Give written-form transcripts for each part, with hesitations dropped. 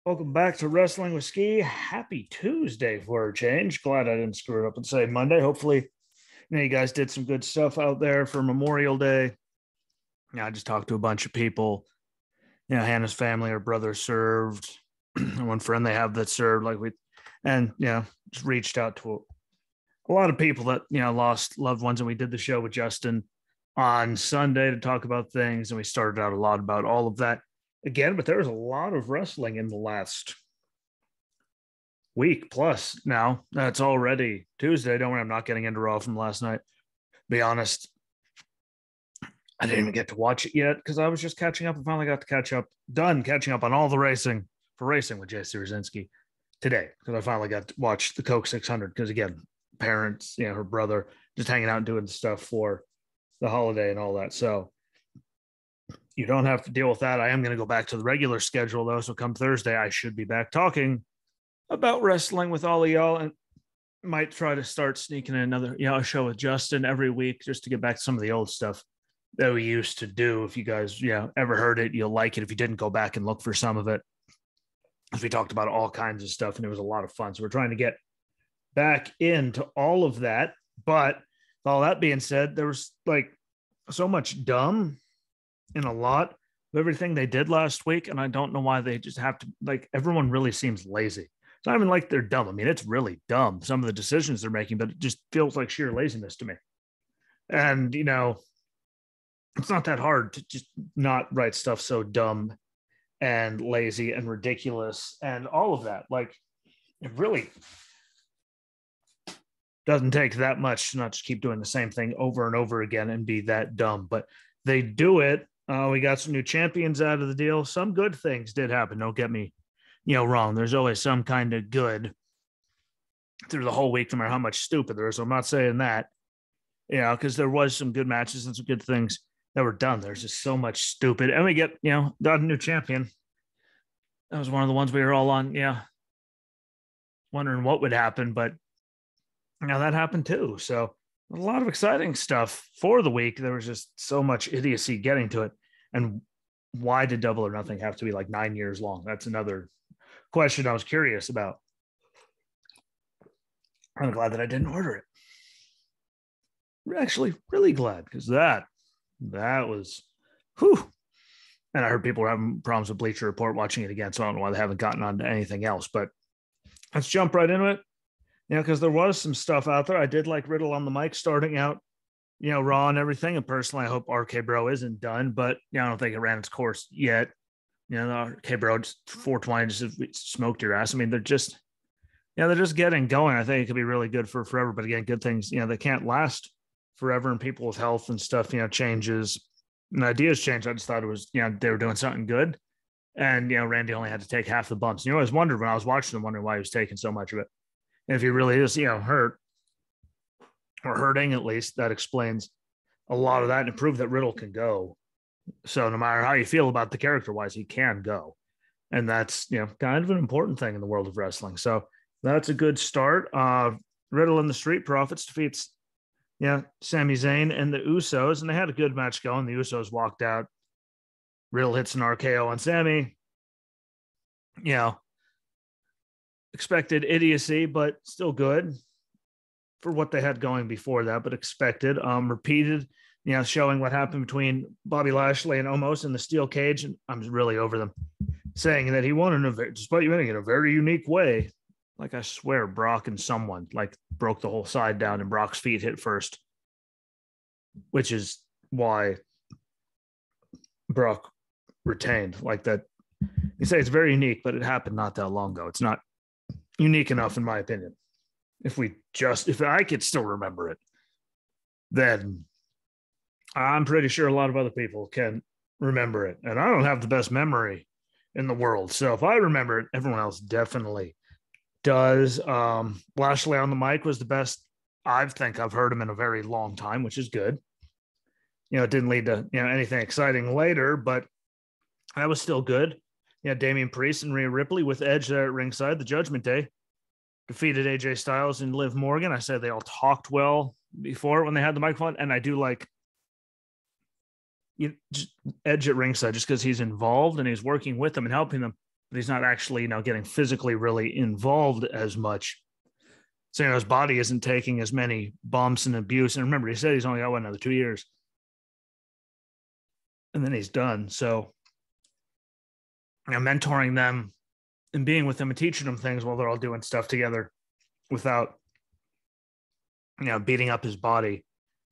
Welcome back to Wrestling with Ski. Happy Tuesday for a change. Glad I didn't screw it up and say Monday. Hopefully, you guys did some good stuff out there for Memorial Day. I just talked to a bunch of people. Hannah's family, her brother served. One friend they have that served, just reached out to a lot of people that lost loved ones, and we did the show with Justin on Sunday to talk about things, and we started out a lot about all of that again, but there was a lot of wrestling in the last week plus. Now that's already Tuesday. Don't worry, I'm not getting into Raw from last night. Be honest, I didn't even get to watch it yet because I was just catching up. I finally got to catching up on all the racing with JC Rosinski today because I finally got to watch the Coke 600 because again, parents, her brother, just hanging out and doing stuff for the holiday and all that. So you don't have to deal with that. I am going to go back to the regular schedule, though. So come Thursday, I should be back talking about wrestling with all of y'all, and might try to start sneaking in another, a show with Justin every week just to get back to some of the old stuff that we used to do. If you guys, ever heard it, you'll like it. If you didn't, go back and look for some of it. As we talked about all kinds of stuff, and it was a lot of fun. So we're trying to get back into all of that. But with all that being said, there was so much dumb in a lot of everything they did last week. And I don't know why they just have to, everyone really seems lazy. It's not even like they're dumb. I mean, it's really dumb, some of the decisions they're making, but it just feels like sheer laziness to me. And, it's not that hard to just not write stuff so dumb and lazy and ridiculous and all of that. It really doesn't take that much to not just keep doing the same thing over and over again and be that dumb, but they do it. We got some new champions out of the deal. Some good things did happen. Don't get me, wrong. There's always some kind of good through the whole week, no matter how much stupid there is. So I'm not saying that, because there was some good matches and some good things that were done. There's just so much stupid. And we get, got a new champion. That was one of the ones we were all on, wondering what would happen. But that happened too. So a lot of exciting stuff for the week. There was just so much idiocy getting to it. And why did Double or Nothing have to be 9 years long? That's another question I was curious about. I'm glad that I didn't order it. Actually, really glad, because that was, whew. And I heard people were having problems with Bleacher Report watching it again, so I don't know why they haven't gotten on to anything else. But let's jump right into it. Because there was some stuff out there. I did like Riddle on the mic starting out, Raw and everything. And personally, I hope RK Bro isn't done, but I don't think it ran its course yet. The RK Bro 420 just smoked your ass. I mean, they're just getting going. I think it could be really good for forever. But again, good things, they can't last forever, and people's health and stuff, changes and ideas change. I just thought it was, they were doing something good. And, Randy only had to take half the bumps. I always wondered when I was watching him, wondering why he was taking so much of it. And if he really is, hurt or hurting, at least that explains a lot of that and prove that Riddle can go. So no matter how you feel about the character wise, he can go. And that's, kind of an important thing in the world of wrestling. So that's a good start. Riddle and the Street Profits defeats, Sami Zayn and the Usos. And they had a good match going. The Usos walked out. Riddle hits an RKO on Sami. Expected idiocy, but still good for what they had going before that, but expected. Repeated, showing what happened between Bobby Lashley and Omos in the steel cage. And I'm really over them saying that he won despite winning in a very unique way. I swear Brock and someone broke the whole side down and Brock's feet hit first, which is why Brock retained that. You say it's very unique, but it happened not that long ago. It's not unique enough, in my opinion. If I could still remember it, then I'm pretty sure a lot of other people can remember it. And I don't have the best memory in the world. So if I remember it, everyone else definitely does. Lashley on the mic was the best I think I've heard him in a very long time, which is good. It didn't lead to anything exciting later, but that was still good. Damian Priest and Rhea Ripley with Edge there at ringside. The Judgment Day defeated AJ Styles and Liv Morgan. I said they all talked well before when they had the microphone, and I do like Edge at ringside just because he's involved and he's working with them and helping them. but he's not actually, getting physically really involved as much. So, his body isn't taking as many bumps and abuse. And remember, he said he's only got another 2 years. And then he's done. So, mentoring them and being with them and teaching them things while they're all doing stuff together without, beating up his body,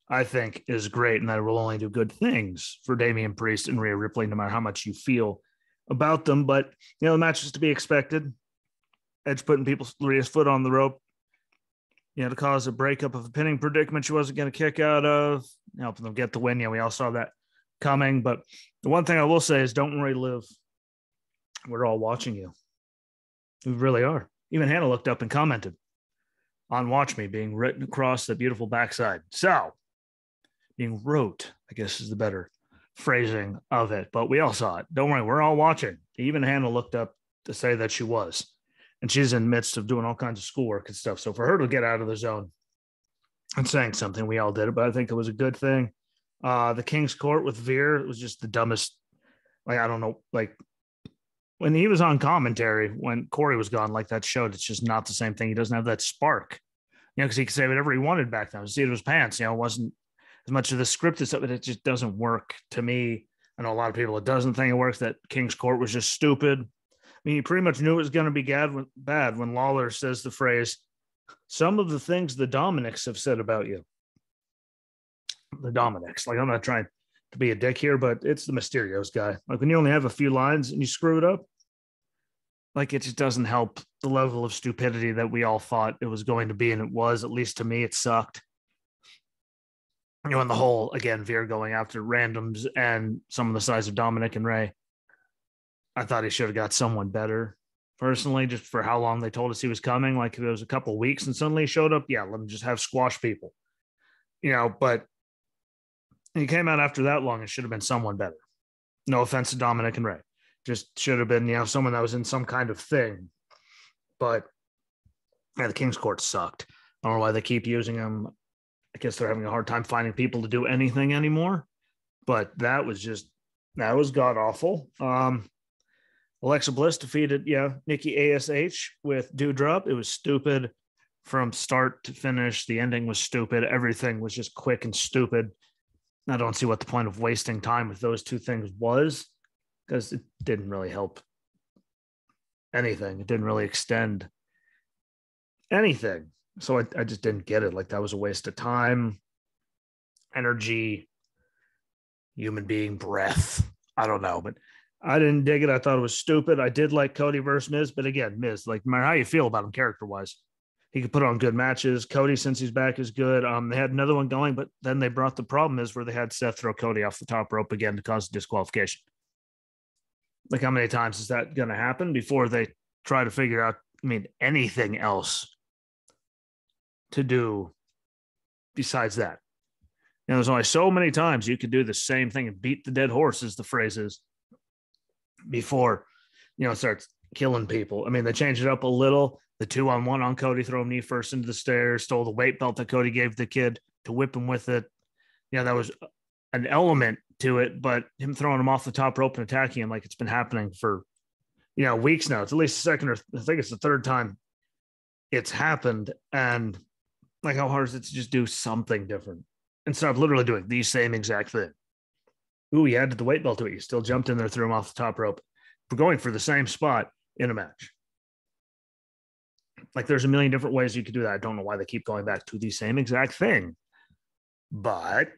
I think is great. And that will only do good things for Damian Priest and Rhea Ripley, no matter how much you feel about them. But, the match is to be expected. Edge putting Rhea's foot on the rope, to cause a breakup of a pinning predicament she wasn't going to kick out of, helping them get the win. We all saw that coming. But the one thing I will say is don't worry, Liv. We're all watching you. We really are. Even Hannah looked up and commented on Watch Me being written across the beautiful backside. So, being wrote, I guess, is the better phrasing of it. But we all saw it. Don't worry, we're all watching. Even Hannah looked up to say that she was. And she's in the midst of doing all kinds of schoolwork and stuff. So for her to get out of the zone and saying something, we all did it. But I think it was a good thing. The King's Court with Veer, it was just the dumbest. I don't know. When he was on commentary, when Corey was gone, that showed it's just not the same thing. He doesn't have that spark, because he could say whatever he wanted back then. See, it was pants, it wasn't as much of the scripted stuff, but it just doesn't work to me. I know a lot of people, it doesn't think it works. That King's Court was just stupid. You pretty much knew it was going to be bad when Lawler says the phrase, some of the things the Dominics have said about you. The Dominics. I'm not trying to be a dick here, but it's the Mysterios guy. When you only have a few lines and you screw it up, it just doesn't help the level of stupidity that we all thought it was going to be. And it was, at least to me, it sucked. And the whole, again, Veer going after randoms and some of the size of Dominic and Ray. I thought he should have got someone better, personally, just for how long they told us he was coming. If it was a couple of weeks and suddenly he showed up, let him just have squash people. But he came out after that long, it should have been someone better. No offense to Dominic and Ray. Just should have been, someone that was in some kind of thing. But, the King's Court sucked. I don't know why they keep using him. I guess they're having a hard time finding people to do anything anymore. But that was god-awful. Alexa Bliss defeated, Nikki ASH with Doudrop. It was stupid from start to finish. The ending was stupid. Everything was just quick and stupid. I don't see what the point of wasting time with those two things was, because it didn't really help anything. It didn't really extend anything. So I just didn't get it. That was a waste of time, energy, human being breath. I don't know, but I didn't dig it. I thought it was stupid. I did like Cody versus Miz, but again, Miz, no matter how you feel about him character-wise, he could put on good matches. Cody, since he's back, is good. They had another one going, but then they brought the problem is where they had Seth throw Cody off the top rope again to cause disqualification. How many times is that going to happen before they try to figure out, anything else to do besides that? There's only so many times you could do the same thing and beat the dead horse, as the phrase is, before, it starts killing people. They changed it up a little. The 2-on-1 on Cody, throw him knee first into the stairs, stole the weight belt that Cody gave the kid to whip him with it. That was an element to it, but him throwing him off the top rope and attacking him it's been happening for, weeks now. It's at least the second, or I think it's the third time it's happened. And how hard is it to just do something different instead of literally doing the same exact thing? Ooh, he added the weight belt to it. You still jumped in there, threw him off the top rope. We're going for the same spot in a match. There's a million different ways you could do that. I don't know why they keep going back to the same exact thing. But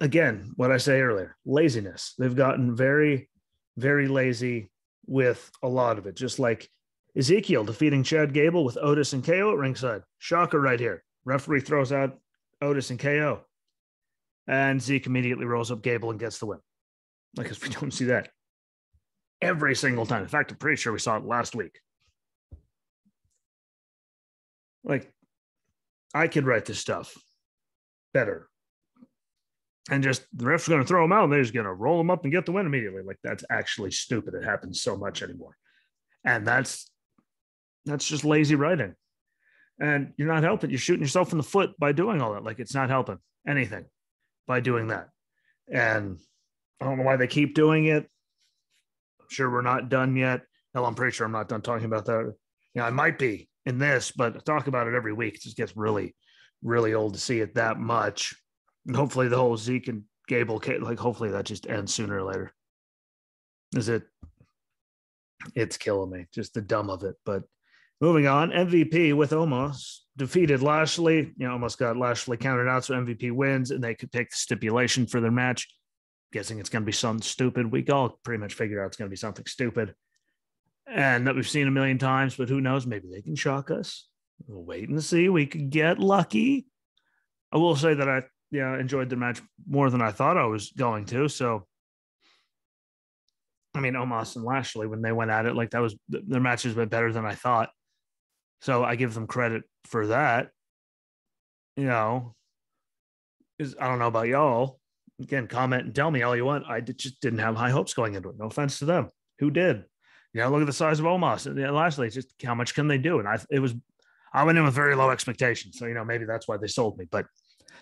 again, what I say earlier, laziness. They've gotten very, very lazy with a lot of it. Just like Ezekiel defeating Chad Gable with Otis and KO at ringside. Shocker right here. Referee throws out Otis and KO. And Zeke immediately rolls up Gable and gets the win. Because we don't see that every single time. In fact, I'm pretty sure we saw it last week. I could write this stuff better. And just the ref's going to throw him out and they're just going to roll him up and get the win immediately. That's actually stupid. It happens so much anymore. And that's just lazy writing. And you're not helping. You're shooting yourself in the foot by doing all that. It's not helping anything by doing that. And I don't know why they keep doing it. I'm sure we're not done yet. Hell, I'm pretty sure I'm not done talking about that. I might be in this, but I talk about it every week. It just gets really, really old to see it that much. And hopefully the whole Zeke and Gable, hopefully that just ends sooner or later. It's killing me, just the dumb of it. But moving on, MVP with Omos defeated Lashley. Almost got Lashley counted out, so MVP wins, and they could pick the stipulation for their match. Guessing it's going to be something stupid. We all pretty much figured out it's going to be something stupid, and that we've seen a million times. But who knows? Maybe they can shock us. We'll wait and see. We could get lucky. I will say that I enjoyed the match more than I thought I was going to. So, I mean, Omos and Lashley, when they went at it, that was their match has been better than I thought. So I give them credit for that. Because I don't know about y'all. Again, comment and tell me all you want. I just didn't have high hopes going into it. No offense to them. Who did? Look at the size of Omos and Lashley. It's just how much can they do? And I went in with very low expectations. So, maybe that's why they sold me, but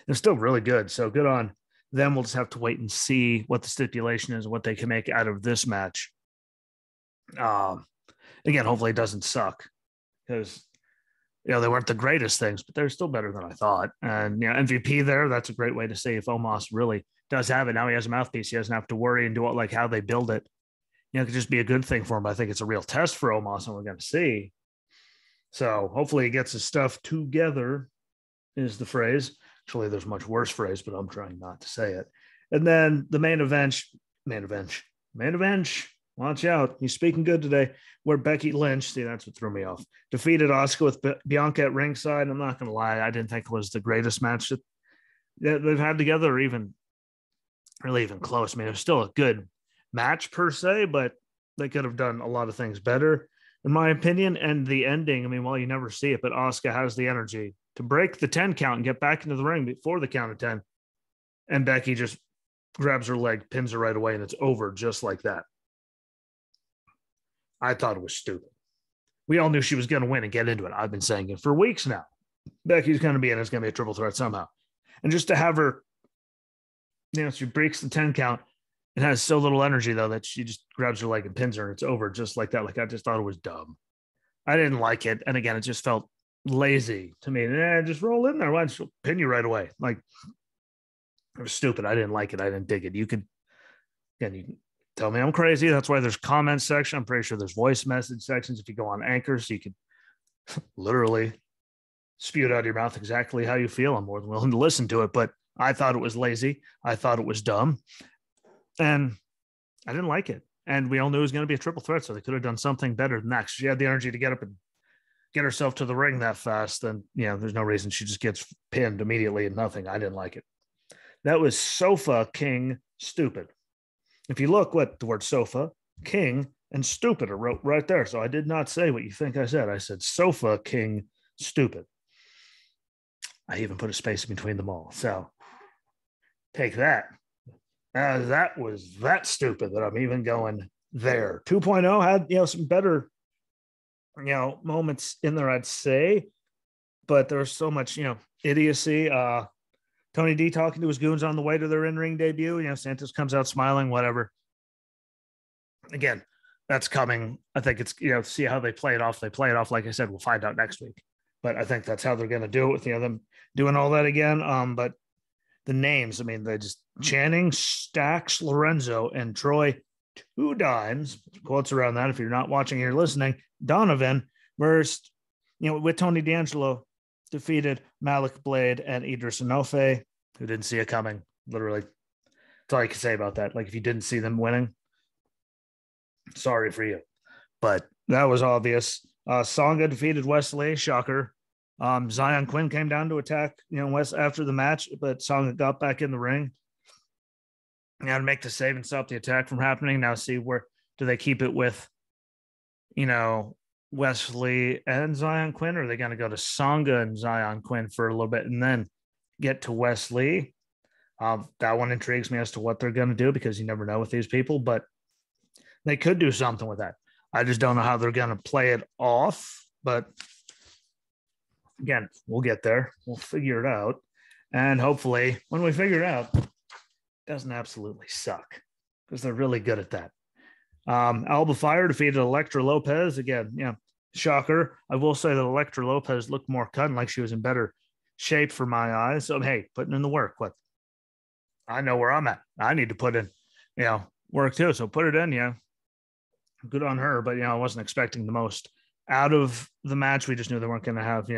they're still really good. So good on them. We'll just have to wait and see what the stipulation is, what they can make out of this match. Again, hopefully it doesn't suck because, they weren't the greatest things, but they're still better than I thought. And, MVP there, that's a great way to see if Omos really does have it. Now he has a mouthpiece. He doesn't have to worry and do it how they build it. It could just be a good thing for him. I think it's a real test for Omos, and we're going to see. So hopefully he gets his stuff together is the phrase. Actually, there's a much worse phrase, but I'm trying not to say it. And then the main event. Watch out. He's speaking good today. Where Becky Lynch, see, that's what threw me off, defeated Asuka with Bianca at ringside. I'm not going to lie. I didn't think it was the greatest match that they've had together, or even close. I mean, it was still a good match per se, but they could have done a lot of things better, in my opinion. And the ending, I mean, you never see it, but Asuka has the energy to break the 10 count and get back into the ring before the count of 10. And Becky just grabs her leg, pins her right away, and it's over just like that. I thought it was stupid. We all knew she was going to win and get into it. I've been saying it for weeks now. Becky's going to be in. It's going to be a triple threat somehow. And just to have her, she breaks the 10 count and has so little energy, though, that she just grabs her leg and pins her, and it's over just like that. I just thought it was dumb. I didn't like it. And again, it just felt lazy to me. Just roll in there. Why don't you pin you right away? It was stupid. I didn't like it. I didn't dig it. You can tell me I'm crazy. That's why there's comment section. I'm pretty sure there's voice message sections. If you go on Anchor, so you could literally spew it out of your mouth exactly how you feel. I'm more than willing to listen to it, but I thought it was lazy. I thought it was dumb, and I didn't like it. And we all knew it was going to be a triple threat, so they could have done something better than that. She had the energy to get up and get herself to the ring that fast. Then, there's no reason she just gets pinned immediately and nothing. I didn't like it. That was Sofa King stupid. If you look what the word sofa, king, and stupid are wrote right there. So I did not say what you think I said. I said sofa, king, stupid. I even put a space between them all. So take that. That was that stupid that I'm even going there. 2.0 had, some better, moments in there, I'd say. But there was so much, idiocy. Tony D talking to his goons on the way to their in-ring debut. Santos comes out smiling, whatever. Again, that's coming. I think it's, see how they play it off. They play it off. Like I said, we'll find out next week. But I think that's how they're going to do it with, them doing all that again. But the names, I mean, they just Channing, Stax, Lorenzo, and Troy, 2 dimes, quotes around that. If you're not watching, you're listening. Donovan versus, with Tony D'Angelo, defeated Malik Blade and Idris Enofe, who didn't see it coming. Literally, that's all I can say about that. If you didn't see them winning, sorry for you. But that was obvious. Songa defeated Wesley, shocker. Zion Quinn came down to attack, West after the match, but Songa got back in the ring. To make the save and stop the attack from happening. Now see where do they keep it with, Wesley and Zion Quinn, or are they going to go to Songa and Zion Quinn for a little bit and then get to Wesley? That one intrigues me as to what they're going to do, because you never know with these people, but they could do something with that. I just don't know how they're going to play it off, but again, we'll get there. We'll figure it out. And hopefully when we figure it out, it doesn't absolutely suck, because they're really good at that. Alba Fire defeated Electra Lopez. Again, shocker. I will say that Electra Lopez looked more cut and like she was in better shape for my eyes. So, hey, putting in the work. What? I know where I'm at. I need to put in, work too. So put it in, good on her. But, I wasn't expecting the most out of the match. We just knew they weren't going to have,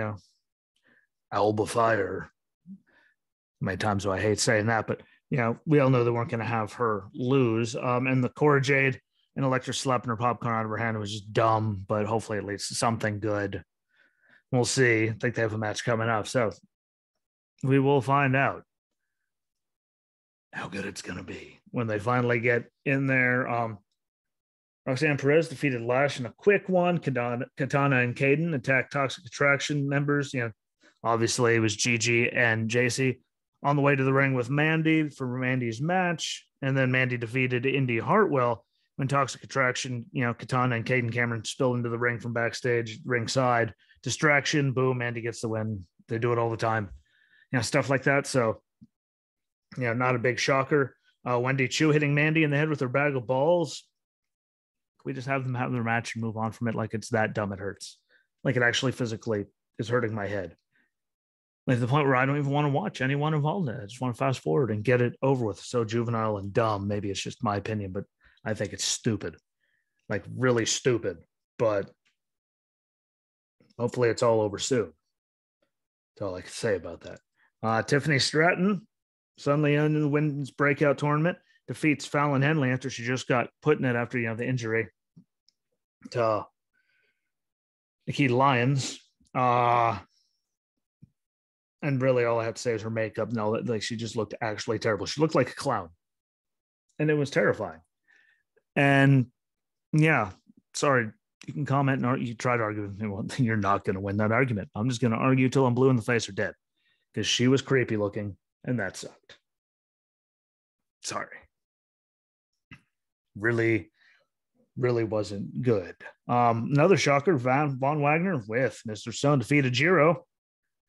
Alba Fire. How many times do I hate saying that? But, we all know they weren't going to have her lose. And the Cora Jade and Electra slapping her popcorn out of her hand was just dumb, but hopefully it leads to something good. We'll see. I think they have a match coming up. So we will find out how good it's going to be when they finally get in there. Roxanne Perez defeated Lash in a quick one. Katana and Caden attacked Toxic Attraction members. Obviously it was Gigi and JC on the way to the ring with Mandy for Mandy's match. And then Mandy defeated Indy Hartwell when Toxic Attraction, Katana and Caden Cameron spilled into the ring from backstage, ringside. Distraction, boom, Mandy gets the win. They do it all the time. Stuff like that. So, not a big shocker. Wendy Chu hitting Mandy in the head with her bag of balls. Can we just have them have their match and move on from it like it's that dumb it hurts? Like it actually physically is hurting my head. Like to the point where I don't even want to watch anyone involved in it. I just want to fast forward and get it over with. So juvenile and dumb. Maybe it's just my opinion, but I think it's stupid. Like really stupid. But hopefully it's all over soon. That's all I can say about that. Tiffany Stratton suddenly in the women's breakout tournament defeats Fallon Henley after she just got put in it after the injury to Nikita Lyons. And really all I have to say is her makeup. No, like she just looked actually terrible. She looked like a clown. And it was terrifying. And sorry, you can comment and you try to argue with me. Well, you're not going to win that argument. I'm just going to argue till I'm blue in the face or dead because she was creepy looking and that sucked. Sorry. Really wasn't good. Another shocker, Von Wagner with Mr. Stone defeated Jiro.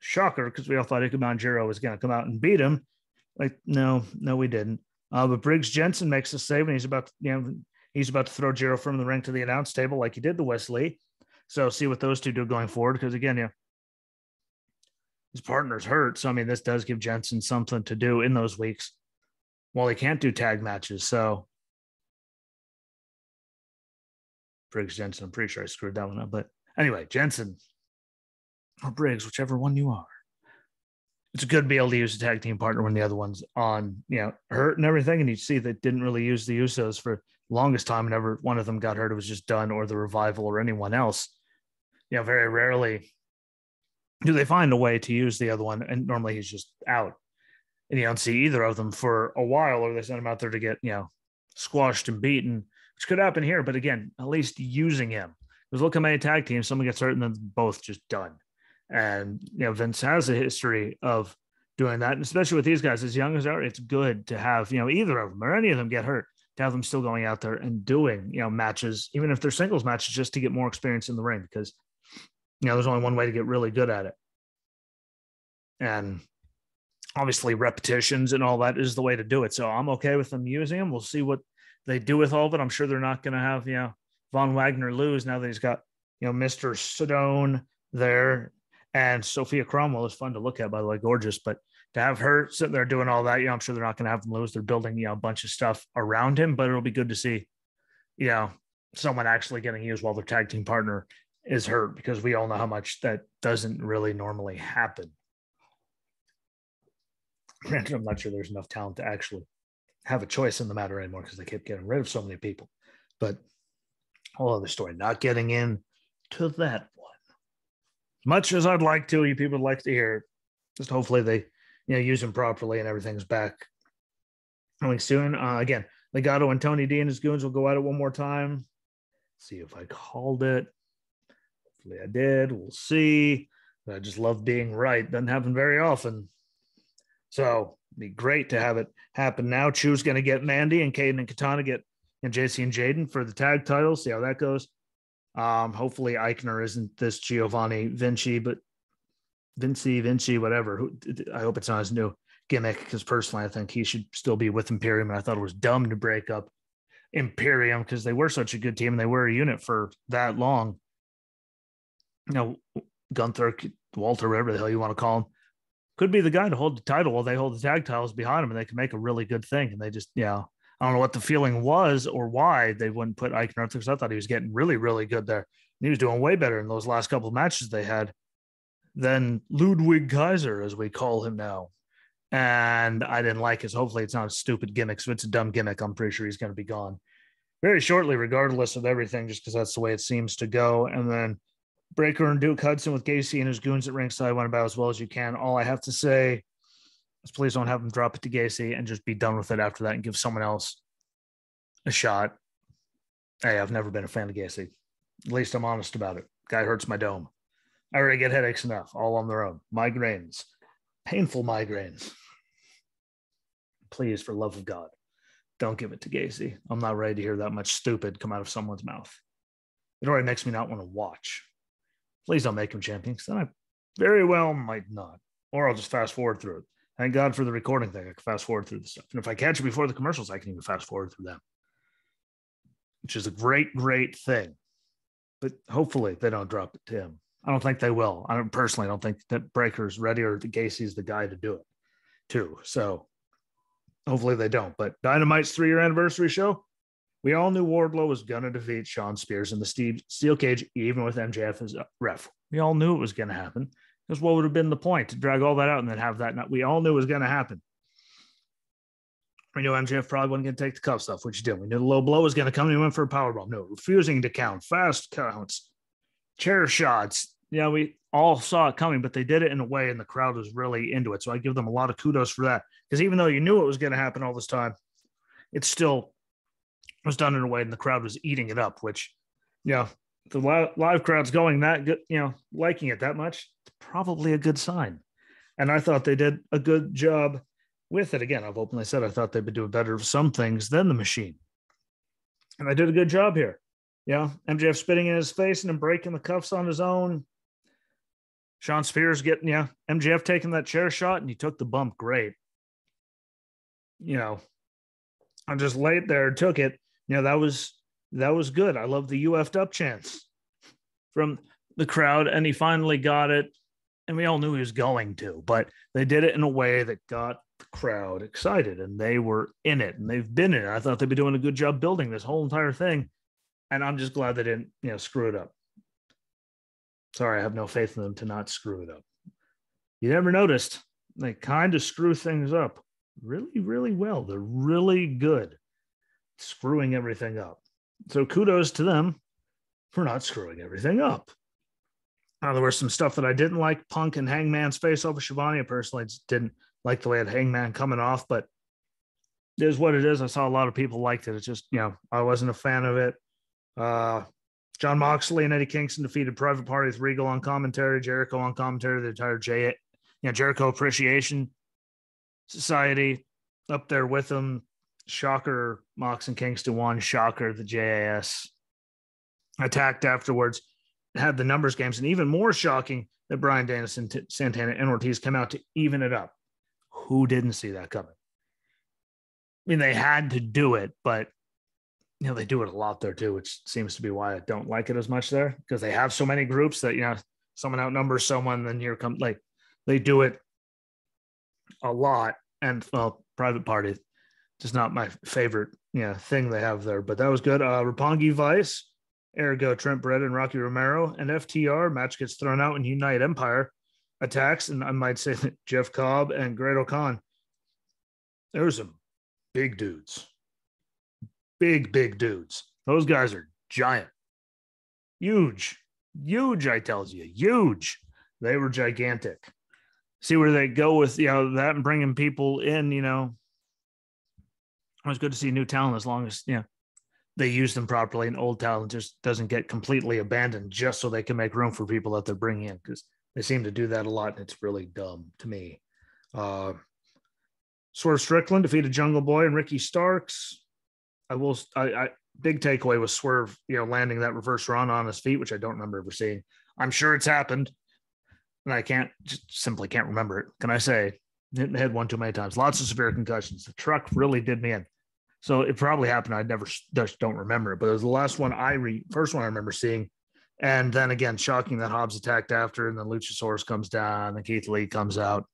Shocker, because we all thought Ikemen Jiro was going to come out and beat him. Like, no, we didn't. But Briggs Jensen makes a save, and he's about to throw Jiro from the ring to the announce table like he did to Wesley. So see what those two do going forward, because again, his partner's hurt. So, I mean, this does give Jensen something to do in those weeks while he can't do tag matches. So Briggs Jensen, I'm pretty sure I screwed that one up. But anyway, Jensen or Briggs, whichever one you are. It's good to be able to use a tag team partner when the other one's on, hurt and everything. And you see they didn't really use the Usos for the longest time. Whenever one of them got hurt, it was just done or the Revival or anyone else. Very rarely do they find a way to use the other one. And normally he's just out. And you don't see either of them for a while, or they send him out there to get, squashed and beaten, which could happen here. But again, at least using him. Because look how many tag teams, someone gets hurt and then both just done. And, Vince has a history of doing that. And especially with these guys, as young as they are, it's good to have, either of them or any of them get hurt, to have them still going out there and doing, matches, even if they're singles matches, just to get more experience in the ring. Because, there's only one way to get really good at it. And obviously repetitions and all that is the way to do it. So I'm okay with them using them. We'll see what they do with all of it. I'm sure they're not going to have, Von Wagner lose now that he's got, Mr. Stone there. And Sophia Cromwell is fun to look at, by the way, gorgeous. But to have her sitting there doing all that, I'm sure they're not going to have him lose. They're building, a bunch of stuff around him. But it'll be good to see, someone actually getting used while their tag team partner is hurt, because we all know how much that doesn't really normally happen. Granted, I'm not sure there's enough talent to actually have a choice in the matter anymore, because they kept getting rid of so many people. But whole other story. Not getting in to that one. Much as I'd like to, you people would like to hear it. Just hopefully they, use them properly and everything's back coming soon. Again, Legato and Tony D and his goons will go at it one more time. See if I called it. Hopefully I did. We'll see. I just love being right. Doesn't happen very often. So it'd be great to have it happen now. Chu's going to get Mandy, and Caden and Katana get JC and Jaden for the tag titles. See how that goes. Hopefully Eichner isn't this Giovanni Vinci, but Vinci, whatever. I hope it's not his new gimmick, because personally I think he should still be with Imperium, and I thought it was dumb to break up Imperium because they were such a good team and they were a unit for that long. Gunther, Walter, whatever the hell you want to call him, could be the guy to hold the title while they hold the tag titles behind him, and they can make a really good thing. And they just, I don't know what the feeling was or why they wouldn't put Ike Arthur, because I thought he was getting really, really good there. And he was doing way better in those last couple of matches they had than Ludwig Kaiser, as we call him now. And I didn't like it. So hopefully it's not a stupid gimmick. So if it's a dumb gimmick, I'm pretty sure he's going to be gone very shortly, regardless of everything, just because that's the way it seems to go. And then Breaker and Duke Hudson with Gacy and his goons at ringside went about as well as you can. All I have to say is please don't have him drop it to Gacy and just be done with it after that and give someone else a shot. Hey, I've never been a fan of Gacy. At least I'm honest about it. Guy hurts my dome. I already get headaches enough, all on their own. Migraines. Painful migraines. Please, for love of God, don't give it to Gacy. I'm not ready to hear that much stupid come out of someone's mouth. It already makes me not want to watch. Please don't make him champion, because then I very well might not. Or I'll just fast forward through it. Thank God for the recording thing. I can fast forward through the stuff. And if I catch it before the commercials, I can even fast forward through them, which is a great, great thing. But hopefully they don't drop it to him. I don't think they will. I don't think that Breaker's ready or the Gacy's the guy to do it too. So hopefully they don't. But Dynamite's 3-year anniversary show, we all knew Wardlow was going to defeat Shawn Spears in the steel cage, even with MJF as a ref. We all knew it was going to happen. Because what would have been the point to drag all that out and then have that? We all knew it was going to happen. We knew MJF probably wasn't going to take the cuff stuff, which he did. We knew the low blow was going to come. He went for a powerbomb. No, refusing to count, fast counts, chair shots. We all saw it coming, but they did it in a way, and the crowd was really into it. So I give them a lot of kudos for that. Because even though you knew it was going to happen all this time, it still was done in a way, and the crowd was eating it up, which, the live crowd's going that good, liking it that much, it's probably a good sign. And I thought they did a good job with it. Again, I've openly said I thought they'd be doing better with some things than the Machine. And I did a good job here. MJF spitting in his face and then breaking the cuffs on his own. Shawn Spears getting, MJF taking that chair shot, and he took the bump great. I just laid there and took it. That was good. I love the UF'd up chants from the crowd, and he finally got it. And we all knew he was going to, but they did it in a way that got the crowd excited, and they were in it, and they've been in it. I thought they'd be doing a good job building this whole entire thing, and I'm just glad they didn't, screw it up. Sorry, I have no faith in them to not screw it up. You never noticed, they kind of screw things up really, really well. They're really good screwing everything up. So kudos to them for not screwing everything up. There was some stuff that I didn't like. Punk and Hangman's face off of Shivani. I personally just didn't like the way it Hangman coming off, but it is what it is. I saw a lot of people liked it. It's just, I wasn't a fan of it. John Moxley and Eddie Kingston defeated Private Party with Regal on commentary, Jericho on commentary, the entire Jericho Appreciation Society up there with them. Shocker, Mox and Kingston won. Shocker, the JAS attacked afterwards. Had the numbers games, and even more shocking that Bryan Danielson, Santana, and Ortiz come out to even it up. Who didn't see that coming? I mean, they had to do it, but they do it a lot there too, which seems to be why I don't like it as much there, because they have so many groups that someone outnumbers someone, then here comes they do it a lot. And Private Party, just not my favorite thing they have there, but that was good. Roppongi Vice, Ergo, Trent Beretta, and Rocky Romero, and FTR match gets thrown out, and United Empire attacks, and I might say that Jeff Cobb and Great O'Khan. There were some big dudes, big dudes. Those guys are giant, huge. I tells you, huge. They were gigantic. See where they go with that and bringing people in. It was good to see new talent, as long as they use them properly, and old talent just doesn't get completely abandoned just so they can make room for people that they're bringing in, because they seem to do that a lot, and it's really dumb to me. Swerve Strickland defeated Jungle Boy and Ricky Starks. Big takeaway was Swerve, landing that reverse run on his feet, which I don't remember ever seeing. I'm sure it's happened, and I simply can't remember it. Can I say, hit the head one too many times? Lots of severe concussions. The truck really did me in. So it probably happened. I just don't remember it, but it was the last one first one I remember seeing. And then again, shocking that Hobbs attacked after, and then Luchasaurus comes down, and Keith Lee comes out.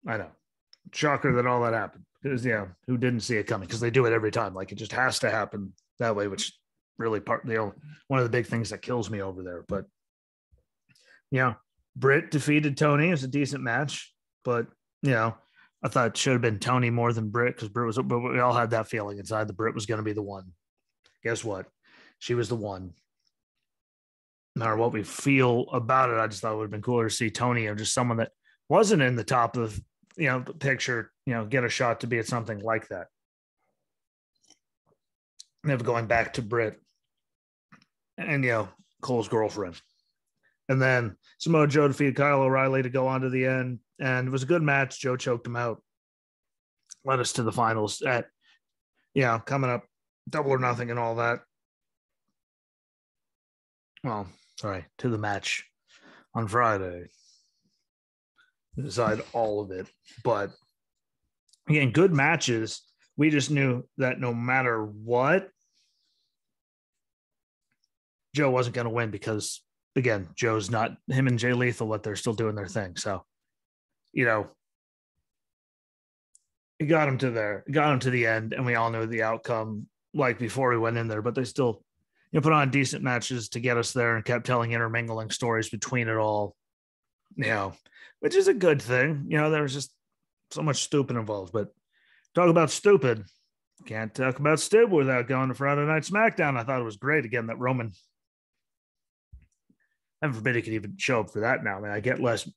I know. Shocker that all that happened. Because, who didn't see it coming? Because they do it every time. Like, it just has to happen that way, which really one of the big things that kills me over there. But, Britt defeated Tony. It was a decent match. But, I thought it should have been Tony more than Britt, because Britt was, but we all had that feeling inside that Britt was going to be the one. Guess what? She was the one. No matter what we feel about it, I just thought it would have been cooler to see Tony, or just someone that wasn't in the top of the picture, get a shot to be at something like that. Never going back to Britt and Cole's girlfriend. And then Samoa Joe defeated Kyle O'Reilly to go on to the end. And it was a good match. Joe choked him out. Led us to the finals at, coming up, Double or Nothing and all that. Well, sorry, to the match on Friday. Decide all of it. But again, good matches. We just knew that no matter what, Joe wasn't going to win because, again, Joe's not him and Jay Lethal, but they're still doing their thing. So, he got him to the end, and we all knew the outcome like before we went in there, but they still put on decent matches to get us there and kept telling intermingling stories between it all, which is a good thing. There was just so much stupid involved, but talk about stupid. Can't talk about stupid without going to Friday Night SmackDown. I thought it was great. Again, that Roman, heaven forbid he could even show up for that now. I mean, I get less,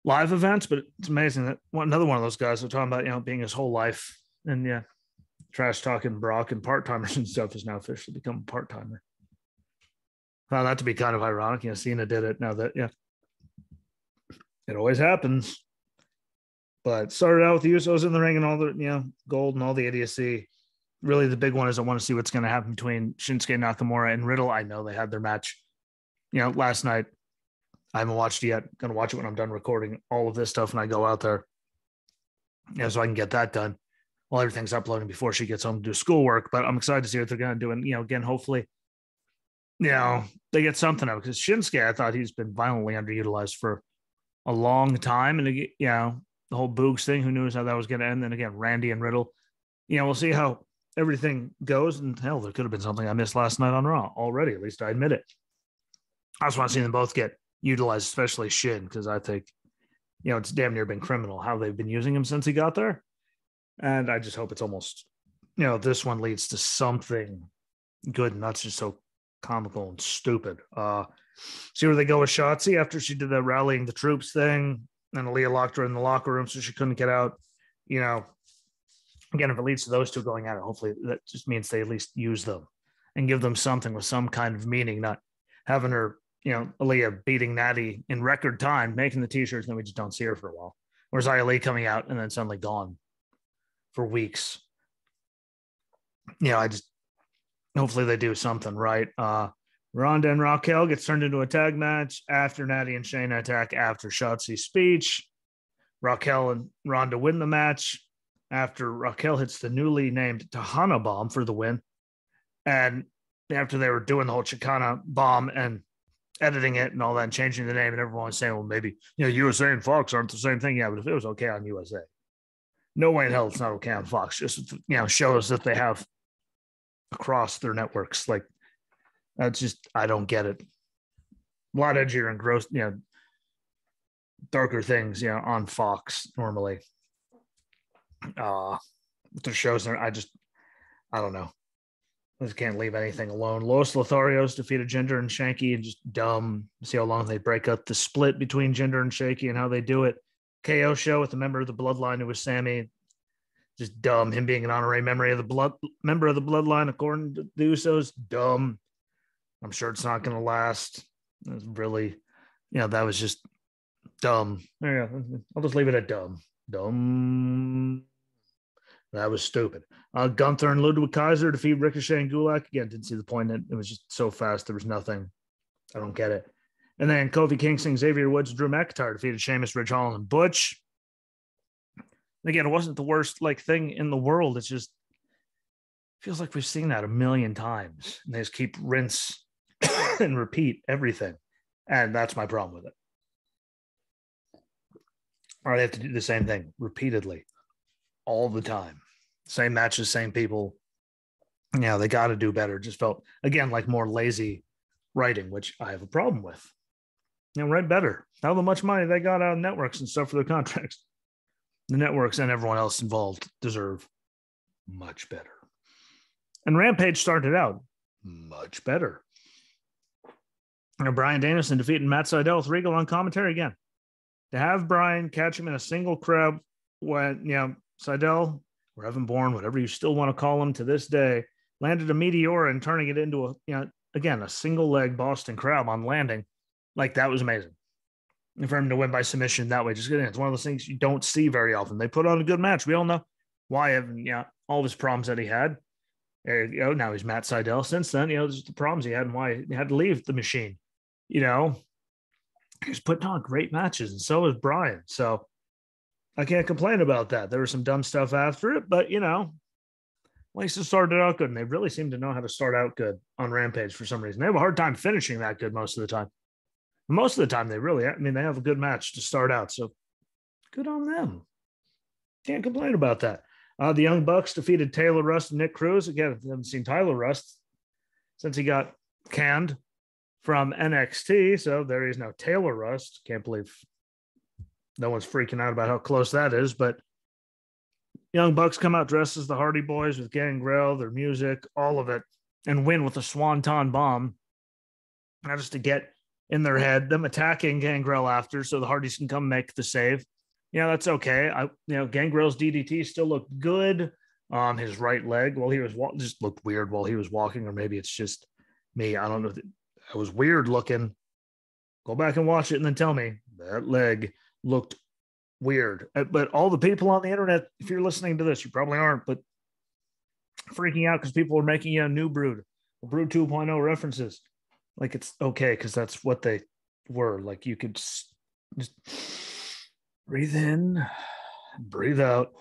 live events, but it's amazing that another one of those guys we're talking about, being his whole life and trash talking Brock and part-timers and stuff has now officially become a part-timer. Found that to be kind of ironic. Cena did it. Now that, it always happens. But started out with the Usos in the ring and all the, gold and all the idiocy. Really, the big one is I want to see what's going to happen between Shinsuke Nakamura and Riddle. I know they had their match, last night. I haven't watched it yet. Going to watch it when I'm done recording all of this stuff and I go out there. So I can get that done while everything's uploading before she gets home to do schoolwork. But I'm excited to see what they're going to do. And, again, hopefully, they get something out, because Shinsuke, I thought he's been violently underutilized for a long time. And, the whole Boogs thing, who knows how that was going to end. Then again, Randy and Riddle, we'll see how everything goes. And hell, there could have been something I missed last night on Raw already. At least I admit it. I just want to see them both get utilized, especially Shin, because I think, it's damn near been criminal how they've been using him since he got there. And I just hope it's almost, this one leads to something good and not just so comical and stupid. See where they go with Shotzi after she did the rallying the troops thing, and Aaliyah locked her in the locker room so she couldn't get out. Again, if it leads to those two going at it, hopefully that just means they at least use them and give them something with some kind of meaning, not having her, Aaliyah beating Natty in record time, making the t-shirts, and then we just don't see her for a while. Whereas Aaliyah coming out and then suddenly gone for weeks. Hopefully they do something right. Ronda and Raquel gets turned into a tag match after Natty and Shayna attack after Shotzi's speech. Raquel and Ronda win the match after Raquel hits the newly named Tahana bomb for the win. And after they were doing the whole Chicana bomb and editing it and all that and changing the name, and everyone was saying, well, maybe, USA and Fox aren't the same thing. Yeah, but if it was okay on USA, no way in hell it's not okay on Fox. Just, shows that they have across their networks. Like, that's just, I don't get it. A lot edgier and gross, darker things, on Fox normally. The shows are, I don't know. I just can't leave anything alone. Los Lotharios defeated Jinder and Shanky, and just dumb. See how long they break up the split between Jinder and Shanky and how they do it. KO show with a member of the Bloodline who was Sammy. Just dumb. Him being an honorary member of the Bloodline, according to the Usos, dumb. I'm sure it's not going to last. It was really, that was just dumb. Yeah, I'll just leave it at dumb. Dumb. That was stupid. Gunther and Ludwig Kaiser defeat Ricochet and Gulak. Again, didn't see the point in it. It was just so fast. There was nothing. I don't get it. And then Kofi Kingston, Xavier Woods, Drew McIntyre defeated Sheamus, Ridge Holland, and Butch. again, it wasn't the worst like thing in the world. It's just feels like we've seen that a million times, and they just keep rinse and repeat everything, and that's my problem with it. Or they have to do the same thing repeatedly all the time, same matches, same people. Yeah, they got to do better. Just felt again like more lazy writing, which I have a problem with. Write better. How much money they got out of networks and stuff for their contracts. The networks and everyone else involved deserve much better. And Rampage started out much better. Bryan Danielson defeated Matt Sydal with Regal on commentary again. To have Bryan catch him in a single crowd when, Sydal or Evan Bourne, whatever you still want to call him to this day, landed a meteor and turning it into a single leg Boston Crab on landing. Like, that was amazing. And for him to win by submission that way, just it's one of those things you don't see very often. They put on a good match. We all know why Evan, all of his problems that he had. Now he's Matt Sydal. Since then, just the problems he had and why he had to leave the machine. He's putting on great matches, and so is Bryan. So I can't complain about that. There was some dumb stuff after it, but at least it started out good. And they really seem to know how to start out good on Rampage for some reason. They have a hard time finishing that good most of the time. Most of the time, they have a good match to start out. So good on them. Can't complain about that. The Young Bucks defeated Taylor Rust and Nick Cruz. Again, I haven't seen Tyler Rust since he got canned from NXT. So there is now Taylor Rust. Can't believe no one's freaking out about how close that is. But Young Bucks come out dressed as the Hardy Boys with Gangrel, their music, all of it, and win with a Swanton bomb. Not just to get in their head, them attacking Gangrel after so the Hardys can come make the save. That's okay. Gangrel's DDT still looked good. His right leg, he was just looked weird while he was walking, or maybe it's just me. I don't know. It was weird looking. Go back and watch it and then tell me that leg looked weird. But all the people on the internet, if you're listening to this, you probably aren't, but freaking out because people are making new Brood 2.0 references. Like, it's okay because that's what they were. Like, you could just breathe in, breathe out,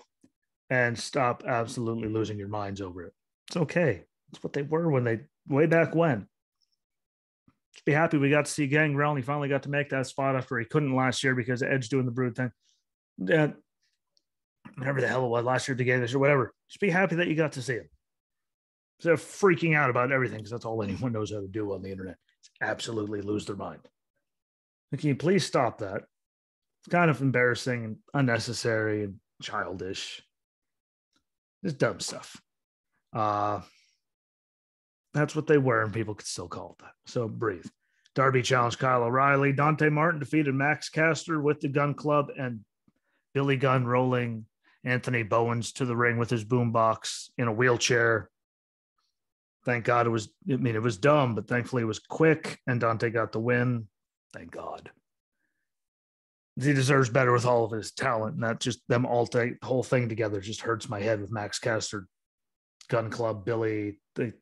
and stop absolutely losing your minds over it. It's okay. It's what they were way back when. Just be happy we got to see Gangrel, and he finally got to make that spot after he couldn't last year because of Edge doing the Brood thing. Whatever the hell it was last year, together or whatever. Just be happy that you got to see him. Instead of freaking out about everything, because that's all anyone knows how to do on the internet. It's absolutely lose their mind. Can you please stop that? It's kind of embarrassing and unnecessary and childish. Just dumb stuff. That's what they were, and people could still call it that. So breathe. Darby challenged Kyle O'Reilly. Dante Martin defeated Max Caster with the Gun Club, and Billy Gunn rolling Anthony Bowens to the ring with his boombox in a wheelchair. Thank God it was dumb, but thankfully it was quick, and Dante got the win. Thank God. He deserves better with all of his talent, and that just them all the whole thing together just hurts my head with Max Caster, Gun Club, Billy, the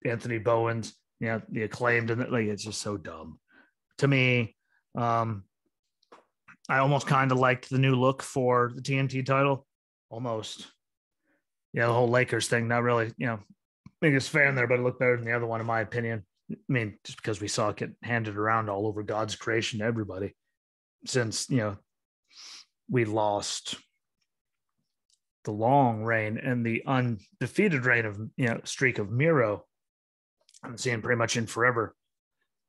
Anthony Bowens, the Acclaimed, and it's just so dumb to me. I almost kind of liked the new look for the TNT title, almost. The whole Lakers thing, not really, biggest fan there, but it looked better than the other one, in my opinion. Just because we saw it get handed around all over God's creation to everybody since, we lost the long reign and the undefeated reign of, streak of Miro. I'm seeing pretty much in forever,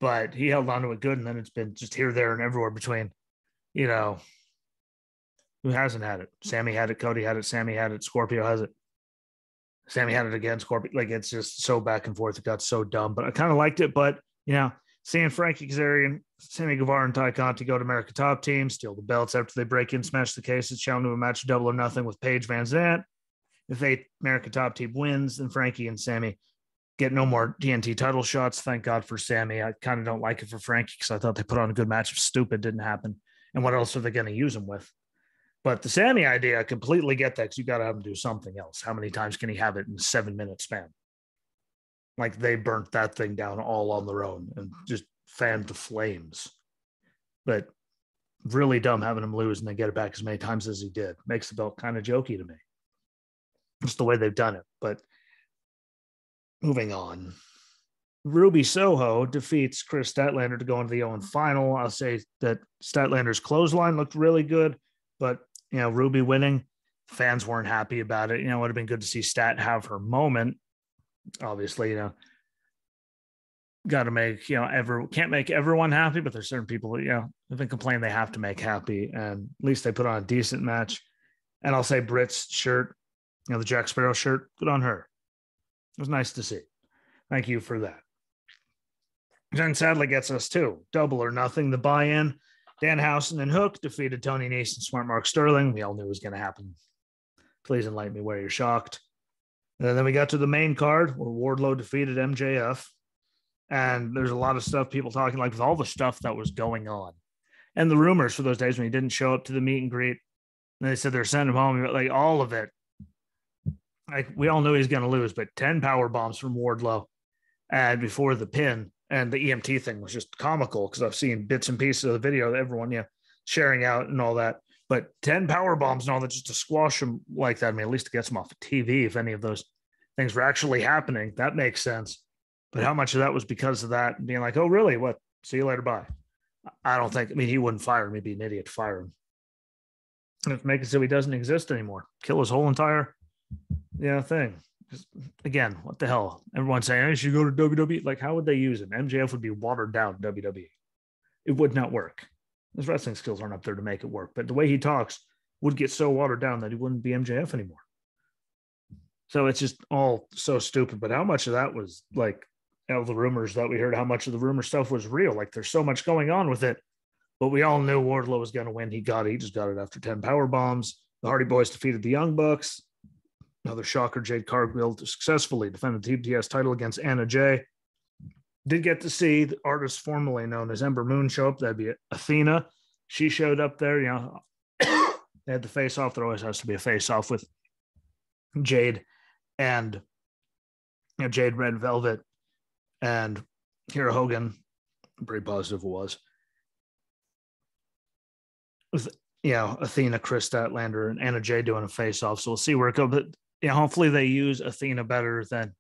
but he held on to it good. And then it's been just here, there, and everywhere between, who hasn't had it? Sammy had it. Cody had it. Sammy had it. Scorpio has it. Sammy had it again. Scorpio, it's just so back and forth. It got so dumb, but I kind of liked it. But, seeing Frankie Kazarian, Sammy Guevara, and Ty Conti go to America Top Team, steal the belts after they break in, smash the cases, challenge to a match Double or Nothing with Paige Van Zant. If America Top Team wins, then Frankie and Sammy get no more TNT title shots. Thank God for Sammy. I kind of don't like it for Frankie because I thought they put on a good match. Stupid didn't happen. And what else are they going to use him with? But the Sammy idea, I completely get that because you got to have him do something else. How many times can he have it in a 7-minute span? Like, they burnt that thing down all on their own and just fanned the flames. But Really dumb having him lose and then get it back as many times as he did. Makes the belt kind of jokey to me. Just the way they've done it. But moving on. Ruby Soho defeats Chris Statlander to go into the Owen final. I'll say that Statlander's clothesline looked really good, but Ruby winning, fans weren't happy about it. It would have been good to see Stat have her moment. Obviously, got to make, can't make everyone happy, but there's certain people that, have been complaining they have to make happy, and at least they put on a decent match. And I'll say Britt's shirt, the Jack Sparrow shirt, good on her. It was nice to see. Thank you for that. Then sadly gets us to Double or Nothing, the buy-in. Danhausen and Hook defeated Tony Nese and Smart Mark Sterling. We all knew it was going to happen. Please enlighten me where you're shocked. And then we got to the main card where Wardlow defeated MJF. And there's a lot of stuff people talking, like with all the stuff that was going on. And the rumors for those days when he didn't show up to the meet and greet. And they said they're sending him home. Like all of it. Like we all knew he was going to lose, but 10 power bombs from Wardlow. And before the pin. And the EMT thing was just comical because I've seen bits and pieces of the video that everyone, sharing out and all that. But 10 power bombs and all that just to squash him like that. I mean, at least it gets him off of TV if any of those things were actually happening. That makes sense. But how much of that was because of that and being like, oh, really? What? See you later. Bye. I don't think, he wouldn't fire him. He'd be an idiot to fire him. And make it so he doesn't exist anymore. Kill his whole entire, thing. Again, what the hell? Everyone's saying, I should go to WWE. Like, how would they use him? MJF would be watered down in WWE. It would not work. His wrestling skills aren't up there to make it work. But the way he talks would get so watered down that he wouldn't be MJF anymore. So it's just all so stupid. But how much of that was like all the rumors that we heard, how much of the rumor stuff was real? Like, there's so much going on with it. But we all knew Wardlow was going to win. He just got it after 10 power bombs. The Hardy Boys defeated the Young Bucks. Another shocker, Jade Cargill successfully defended the TBS title against Anna Jay. Did get to see the artist formerly known as Ember Moon show up. That'd be Athena. She showed up there. They had the face-off. There always has to be a face-off with Jade and Jade Red Velvet and Kira Hogan. I'm pretty positive it was. With Athena, Chris Statlander, and Anna Jay doing a face-off. So we'll see where it goes. But hopefully they use Athena better than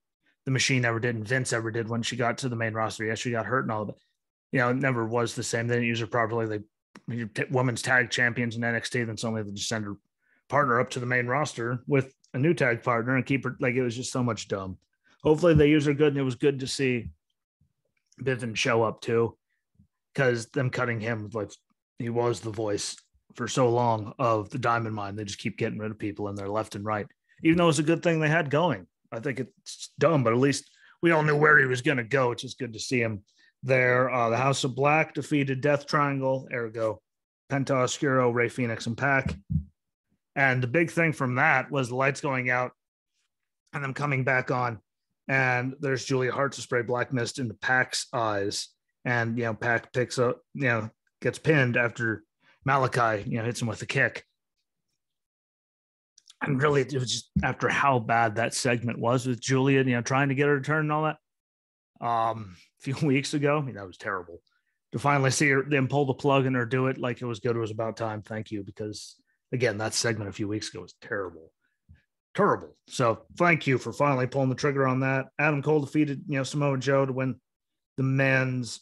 the Machine ever did and Vince ever did when she got to the main roster. Yeah, she got hurt and all of it. It never was the same. They didn't use her properly. They women's tag champions in NXT, then suddenly they just send her partner up to the main roster with a new tag partner and keep her. Like, it was just so much dumb. Hopefully they use her good, and it was good to see Bivens show up too, because them cutting him, like, he was the voice for so long of the Diamond Mine. They just keep getting rid of people in there left and right, even though it's a good thing they had going. I think it's dumb, but at least we all knew where he was going to go. It's just good to see him there. The House of Black defeated Death Triangle, ergo Penta Oscuro, Rey Fenix, and Pac. And the big thing from that was the lights going out and them coming back on. And there's Julia Hart to spray black mist into Pac's eyes. And, Pac picks up, gets pinned after Malachi, hits him with a kick. And really, it was just after how bad that segment was with Julia, trying to get her to turn and all that. A few weeks ago, that was terrible. To finally see her, then pull the plug and her do it like it was good, it was about time. Thank you, because again, that segment a few weeks ago was terrible. Terrible. So thank you for finally pulling the trigger on that. Adam Cole defeated, Samoa Joe to win the men's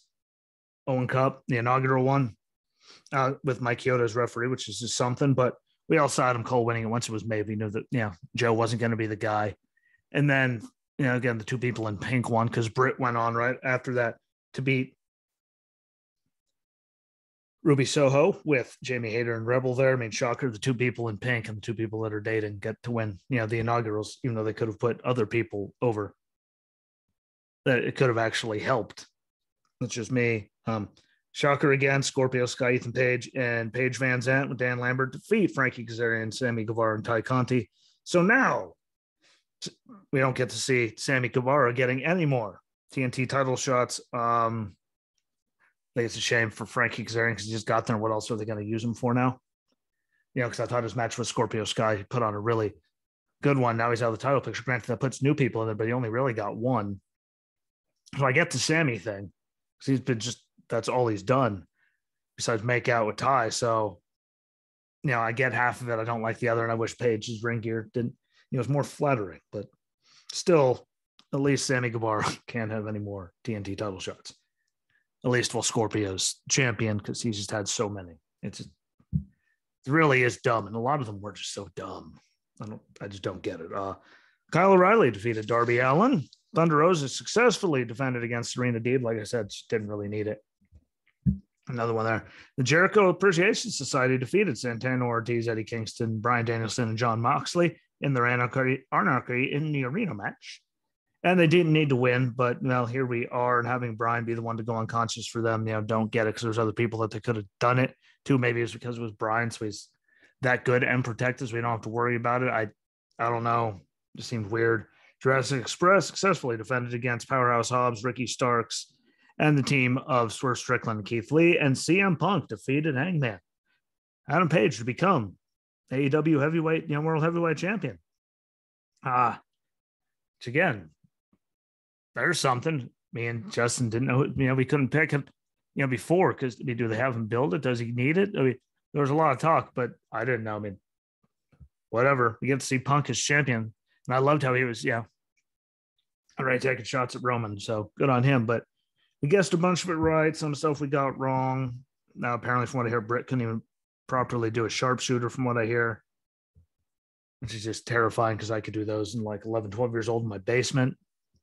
Owen Cup, the inaugural one, with Mike Chioda as referee, which is just something. But we all saw Adam Cole winning it once it was made. We knew that, Joe wasn't going to be the guy. And then, again, the two people in pink won because Britt went on right after that to beat Ruby Soho with Jamie Hayter and Rebel there. Shocker, the two people in pink and the two people that are dating get to win, the inaugurals, even though they could have put other people over. That it could have actually helped. That's just me. Shocker again, Scorpio Sky, Ethan Page, and Paige Van Zant with Dan Lambert defeat Frankie Kazarian, Sammy Guevara, and Ty Conti. So now we don't get to see Sammy Guevara getting any more TNT title shots. I think it's a shame for Frankie Kazarian because he just got there. What else are they going to use him for now? Because I thought his match with Scorpio Sky, he put on a really good one. Now he's out of the title picture. Granted, that puts new people in there, but he only really got one. So I get the Sammy thing because he's been just, that's all he's done. besides make out with Ty. So, I get half of it. I don't like the other, and I wish Paige's ring gear didn't, it's more flattering, but still, at least Sammy Guevara can't have any more TNT title shots. At least while Scorpio's champion, because he's just had so many. It really is dumb, and a lot of them were just so dumb. I just don't get it. Kyle O'Reilly defeated Darby Allin. Thunder Rosa successfully defended against Serena Deeb. Like I said, she didn't really need it. Another one there. The Jericho Appreciation Society defeated Santana Ortiz, Eddie Kingston, Bryan Danielson, and Jon Moxley in their Anarchy in the Arena match. And they didn't need to win, but here we are, and having Bryan be the one to go unconscious for them, don't get it, because there's other people that they could have done it to. Maybe it's because it was Bryan, so he's that good and protected, so we don't have to worry about it. I don't know. It just seems weird. Jurassic Express successfully defended against Powerhouse Hobbs, Ricky Starks, and the team of Swerve Strickland and Keith Lee, and CM Punk defeated Hangman Adam Page to become AEW heavyweight, world heavyweight champion. Which again, there's something. Me and Justin didn't know, we couldn't pick him, before, because do they have him build it? Does he need it? There was a lot of talk, but I didn't know. Whatever. We get to see Punk as champion. And I loved how he was, already taking shots at Roman. So good on him. But we guessed a bunch of it right. Some stuff we got wrong. Now, apparently, from what I hear, Britt couldn't even properly do a sharpshooter, from what I hear, which is just terrifying, because I could do those in like 11, 12 years old in my basement.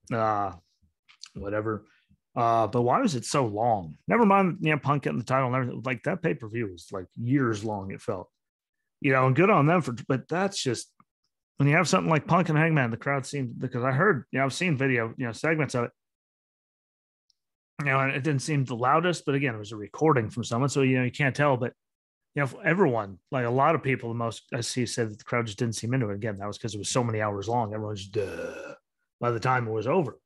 Whatever. But why was it so long? Never mind, Punk getting the title and everything. Like, that pay-per-view was like years long, it felt. And good on them but that's just, when you have something like Punk and Hangman, the crowd seemed, because I heard, I've seen video, segments of it. And it didn't seem the loudest, but again, it was a recording from someone, so you can't tell. But everyone, like a lot of people, the most I see said that the crowd just didn't seem into it. Again, that was because it was so many hours long. Everyone's duh by the time it was over.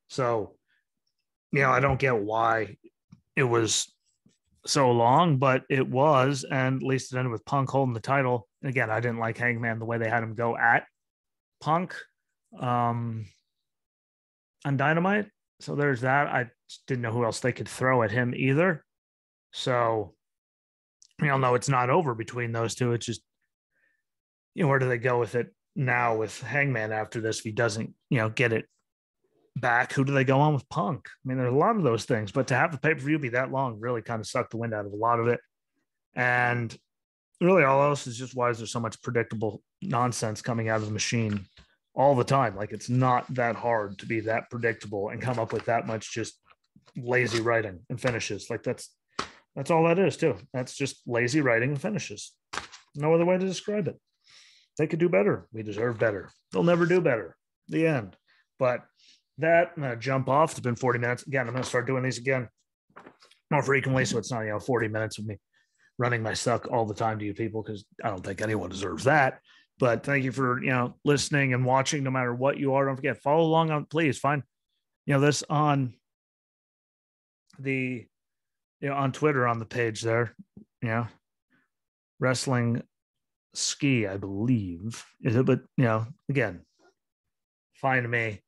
So, I don't get why it was so long, but it was, and at least it ended with Punk holding the title. Again, I didn't like Hangman the way they had him go at Punk on Dynamite. So there's that. I didn't know who else they could throw at him either. So, no, it's not over between those two. It's just, where do they go with it now with Hangman after this? If he doesn't, get it back, who do they go on with Punk? There's a lot of those things, but to have the pay-per-view be that long really kind of sucked the wind out of a lot of it. And really all else is just, why is there so much predictable nonsense coming out of the machine all the time? Like, it's not that hard to be that predictable and come up with that much just lazy writing and finishes. Like, that's all that is too. That's just lazy writing and finishes. No other way to describe it. They could do better. We deserve better. They'll never do better. The end. But that, I'm going to jump off. It's been 40 minutes. Again, I'm going to start doing these again more frequently, so it's not 40 minutes of me running my suck all the time to you people, because I don't think anyone deserves that. But thank you for listening and watching, no matter what you are. Don't forget, follow along on, please find this on the on Twitter, on the page there. Wrestling Ski, I believe, is it? But again, find me.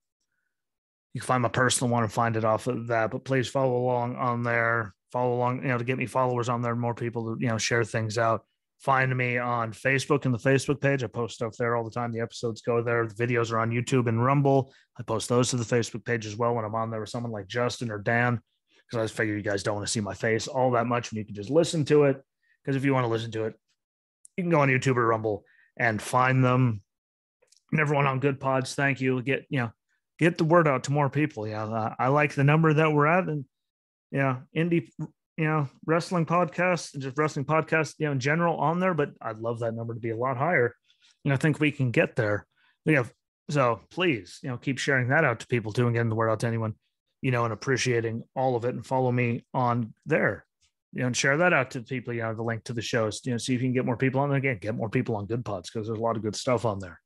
You can find my personal one and find it off of that, but please follow along on there. Follow along, to get me followers on there, more people to, share things out. Find me on Facebook and the Facebook page. I post stuff there all the time. The episodes go there. The videos are on YouTube and Rumble. I post those to the Facebook page as well when I'm on there with someone like Justin or Dan, because I just figure you guys don't want to see my face all that much, and you can just listen to it. Because if you want to listen to it, you can go on YouTube or Rumble and find them. And everyone on Good Pods, thank you. Get the word out to more people. I like the number that we're at, and indie, wrestling podcasts, just wrestling podcasts, in general on there. But I'd love that number to be a lot higher. I think we can get there. So please, keep sharing that out to people too, and getting the word out to anyone, and appreciating all of it. And follow me on there, and share that out to people. The link to the shows, see if you can get more people on there. Again, get more people on Good Pods, because there's a lot of good stuff on there.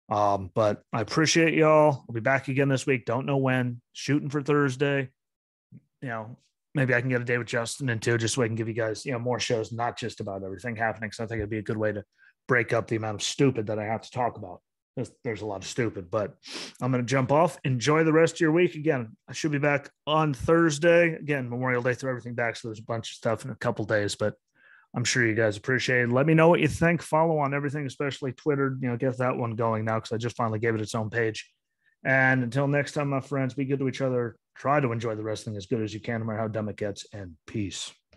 But I appreciate y'all. I'll be back again this week. Don't know when. Shooting for Thursday. Maybe I can get a day with Justin and too, just so I can give you guys, more shows, not just about everything happening. So I think it'd be a good way to break up the amount of stupid that I have to talk about there's a lot of stupid, but I'm going to jump off. Enjoy the rest of your week. Again, I should be back on Thursday. Again, Memorial Day threw everything back, so there's a bunch of stuff in a couple days, but I'm sure you guys appreciate it. Let me know what you think. Follow on everything, especially Twitter. Get that one going now because I just finally gave it its own page. And until next time, my friends, be good to each other. Try to enjoy the wrestling as good as you can, no matter how dumb it gets, and peace.